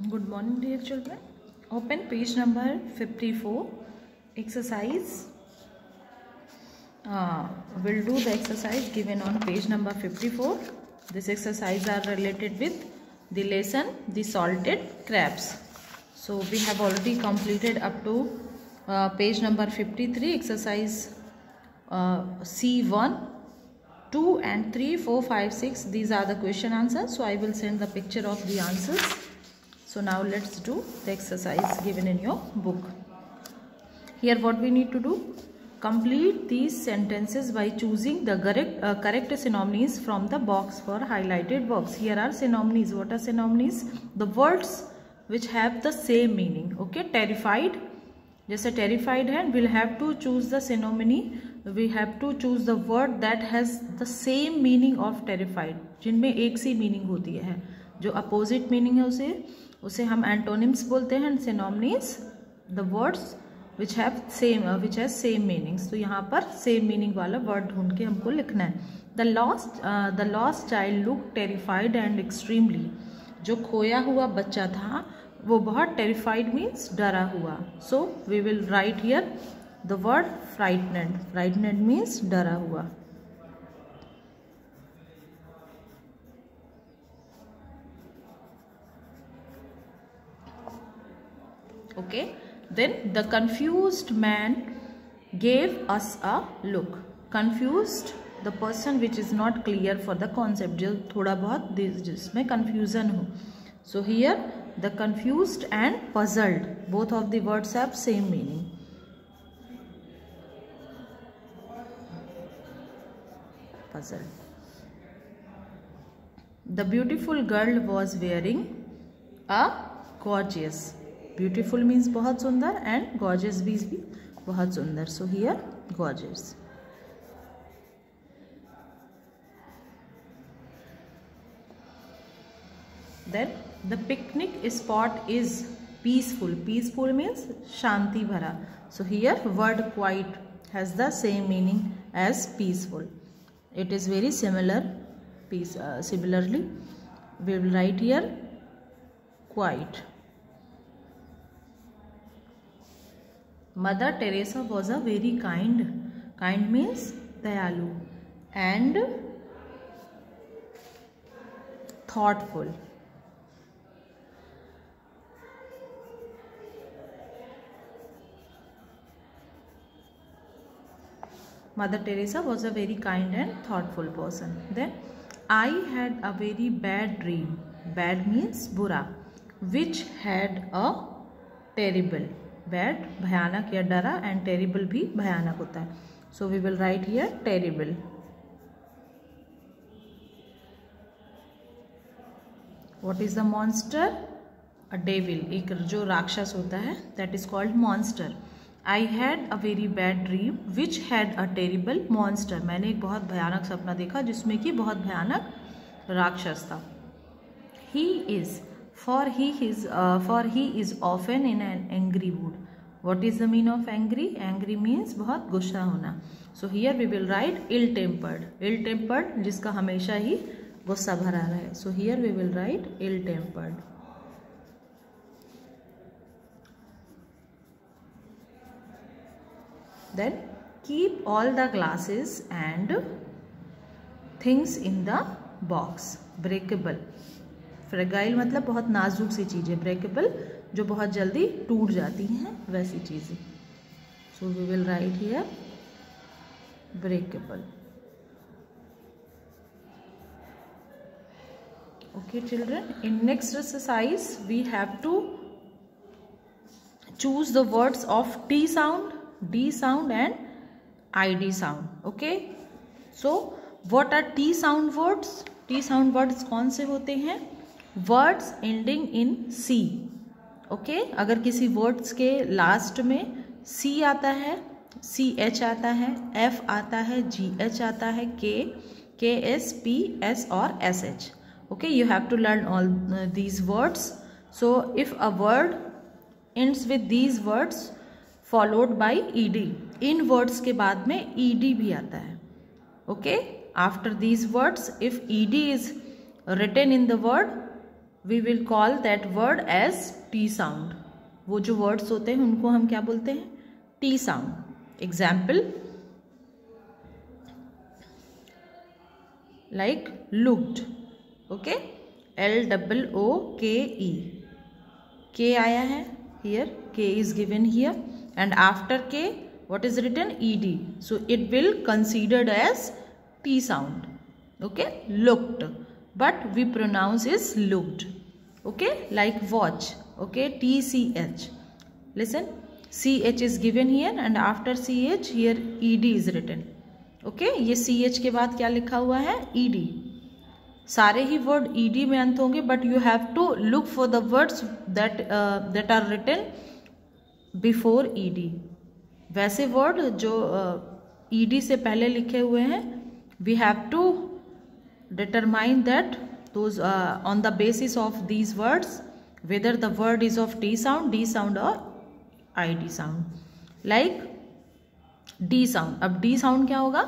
Good morning, dear children. Open page number 54. Exercise. We'll do the exercise given on page number 54. This exercise are related with the lesson the salted crabs. So we have already completed up to page number 53. Exercise C1, 2 and 3, 4, 5, 6. These are the question answers. So I will send the picture of the answers. So now let's do the exercise given in your book. Here what we need to do? Complete these sentences by choosing the correct synonyms from the box for highlighted box. Here are synonyms. What are synonyms? The words which have the same meaning. Okay, terrified. जैसे terrified है, we'll have to choose the synonym. We have to choose the word that has the same meaning of terrified. जिनमें एक सी meaning होती है. जो opposite meaning है उसे हम antonyms बोलते हैं. Synonyms, the words which has same meanings. तो यहाँ पर same meaning वाला word ढूंढ के हमको लिखना है. The lost child looked terrified and extremely. जो खोया हुआ बच्चा था वो बहुत terrified means डरा हुआ. So we will write here the word frightened. Frightened means डरा हुआ. Okay. Then the confused man gave us a look. Confused, the person which is not clear for the concept, जो थोड़ा बहुत जिसमें confusion हो. So here the confused and puzzled, both of the words have same meaning. Puzzled. The beautiful girl was wearing a gorgeous. Beautiful means बहुत सुंदर and gorgeous means भी बहुत सुंदर. So here gorgeous. Then the picnic spot is peaceful. Peaceful means शांति भरा. So here word quiet has the same meaning as peaceful. It is very similar. Similarly, we will write here quiet. Mother Teresa was a very kind. Kind means dayalu and thoughtful. Mother Teresa was a very kind and thoughtful person. Then I had a very bad dream. Bad means बुरा. Which had a terrible. Bad भयानक या डरा and terrible भी भयानक होता है. So we will write here terrible. What is the monster? A devil. एक जो राक्षस होता है that is called monster. I had a very bad dream which had a terrible monster. मैंने एक बहुत भयानक सपना देखा जिसमें कि बहुत भयानक राक्षस था. He is. For he is often in an angry mood. What is the meaning of angry? Angry means बहुत गुस्सा होना. So here we will write ill-tempered. Ill-tempered जिसका हमेशा ही गुस्सा भरा रहे. So here we will write ill-tempered. Then keep all the glasses and things in the box. Breakable. Fragile मतलब बहुत नाजुक सी चीज़ें. ब्रेकेबल जो बहुत जल्दी टूट जाती हैं वैसी चीज़ें. So we will write here breakable. Okay children, in next exercise we have to choose the words of T sound, D sound and ID sound. Okay, so what are T sound words? T sound words कौन से होते हैं? Words ending in C. Okay, अगर किसी words के last में सी आता है, सी एच आता है, एफ आता है, जी एच आता है, के एस, पी एस और S H. Okay, you have to learn all these words. So if a word ends with these words followed by E D, इन वर्ड्स के बाद में ई डी भी आता है. Okay, after these words if E D is written in the word, we will call that word as T sound. वो जो words होते हैं उनको हम क्या बोलते हैं? T sound. Example like looked. Okay, LOOKE. K आया है here. K is given here, and after K, what is written? ED. So it will considered as T sound. Okay, looked, but we pronounce is looked. Okay, like watch. Okay, TCH. Listen, CH is given here, and after CH here ED is written. Okay, ये CH के बाद क्या लिखा हुआ है? ED. सारे ही word ED में अंत होंगे, but you have to look for the words that are written before ED. वैसे वर्ड जो ED से पहले लिखे हुए हैं, we have to determine that those on the basis of these words whether the word is of T sound, D sound or ID sound. Like D sound. अब D sound क्या होगा?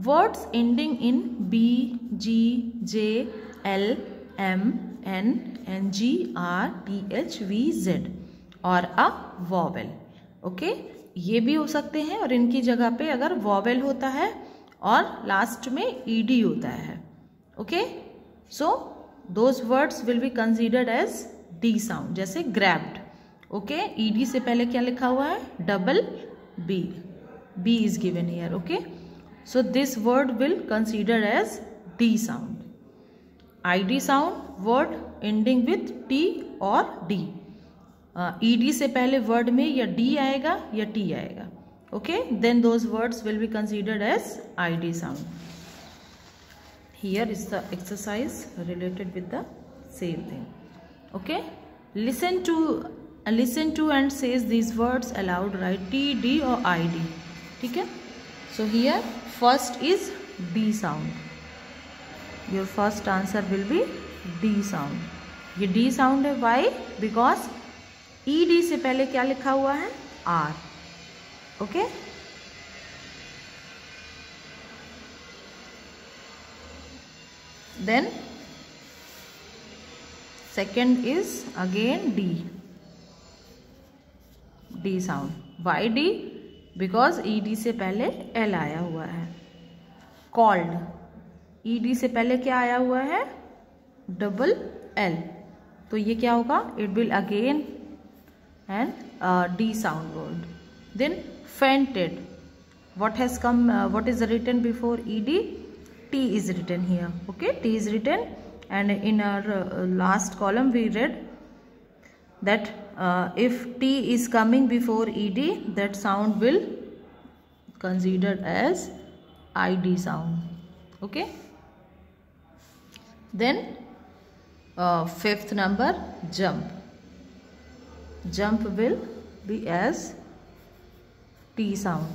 Words ending in B, G, J, L, M, N, Ng, R, TH, V, Z और a vowel. Okay, ये भी हो सकते हैं, और इनकी जगह पे अगर vowel होता है और लास्ट में ED होता है. Okay, so those words will be considered as D sound. जैसे grabbed. Okay, ED से पहले क्या लिखा हुआ है? Double B. B is given here. Okay, so this word will considered as D sound. ID sound, word ending with T और D. ED से पहले word में या D आएगा या T आएगा. Okay, then those words will be considered as ID sound. Here is the exercise related with the same thing. Okay, listen to and says these words aloud. Write T, D or ID. ठीक है? So here first is D sound. Your first answer will be D sound. ये D sound है. Why? Because ED से पहले क्या लिखा हुआ है? R. Okay? Then second is again D. D sound. Why D? Because ED से पहले L आया हुआ है. Called. ED से पहले क्या आया हुआ है? Double L. तो ये क्या होगा? It will again and D sound word. Then fainted. What has come? What is written before ED? T is written here. Okay, T is written, and in our last column we read that if T is coming before ED, that sound will considered as ID sound. Okay, then fifth number, jump. Jump will be as T sound.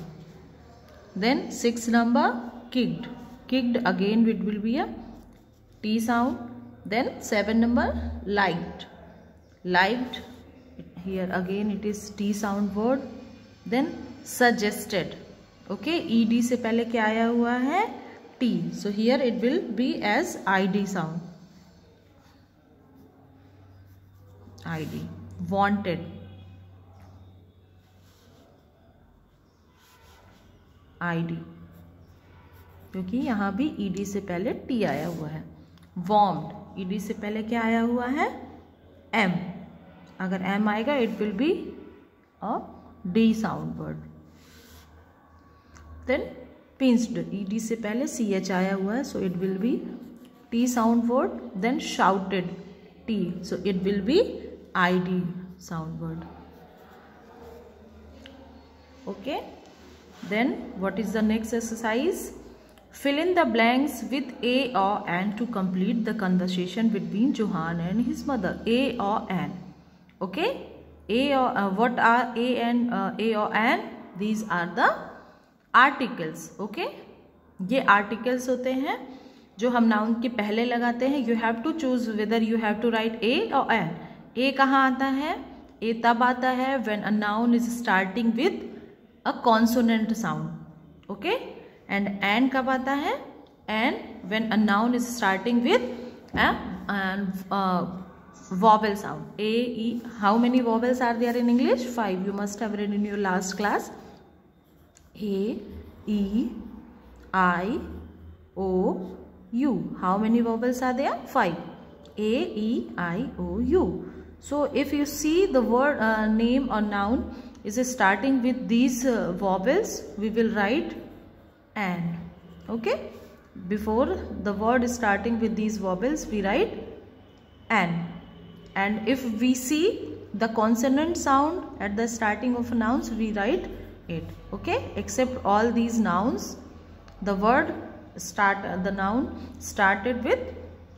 Then sixth number, kicked. Kicked again it will be a T sound. Then 7 number, liked. Liked, here again it is T sound word. Then suggested. Okay, ED से पहले क्या आया हुआ है? T. So here it will be as ID sound. ID. Wanted. ID. क्योंकि यहाँ भी ED से पहले T आया हुआ है. Warmed. ED से पहले क्या आया हुआ है? M. अगर M आएगा it will be a D sound word. Then pinched. ED से पहले CH आया हुआ है, so it will be T sound word. Then shouted. T. So it will be ID sound word. Okay. Then what is the next exercise? Fill in the blanks with A or an to complete the conversation between Johan and his mother. A or an. Okay. A or what are A and A or an? These are the articles. Okay. ये articles होते हैं जो हम noun के पहले लगाते हैं. You have to choose whether you have to write A or an. A कहाँ आता है? A तब आता है when a noun is starting with a consonant sound. Okay. And an कब आता है? And when a noun is starting with a vowel sound. A, E. How many vowels are there in English? 5. You must have read in your last class. A, E, I, O, U. How many vowels are there? 5. A, E, I, O, U. So if you see the word name or noun is starting with these vowels, we will write an. Okay. Before the word is starting with these vowels, we write an. And if we see the consonant sound at the starting of nouns, we write it. Okay. Except all these nouns, the noun started with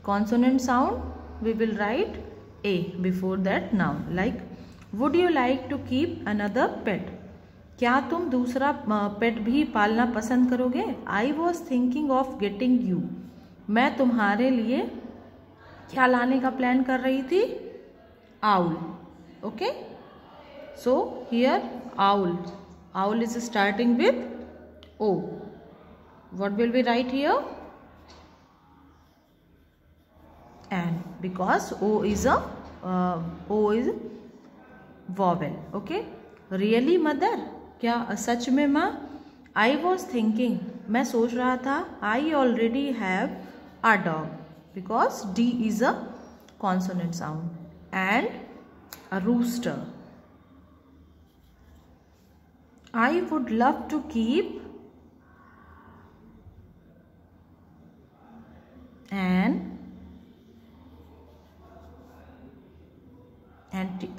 consonant sound, we will write a before that noun. Like, would you like to keep another pet? क्या तुम दूसरा पेट भी पालना पसंद करोगे? I was thinking of getting you. मैं तुम्हारे लिए क्या लाने का प्लान कर रही थी? Owl. Okay. So here owl. Owl is starting with O. What will we write here? An, because O is vowel. Okay. Really mother? क्या सच में माँ? I was thinking. मैं सोच रहा था. I already have a dog. Because D is a consonant sound. And a rooster. I would love to keep an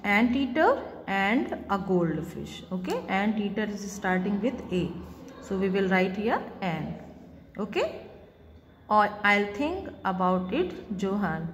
anteater and a goldfish. Okay, anteater is starting with A, so we will write here an. Okay, or I'll think about it, Johan.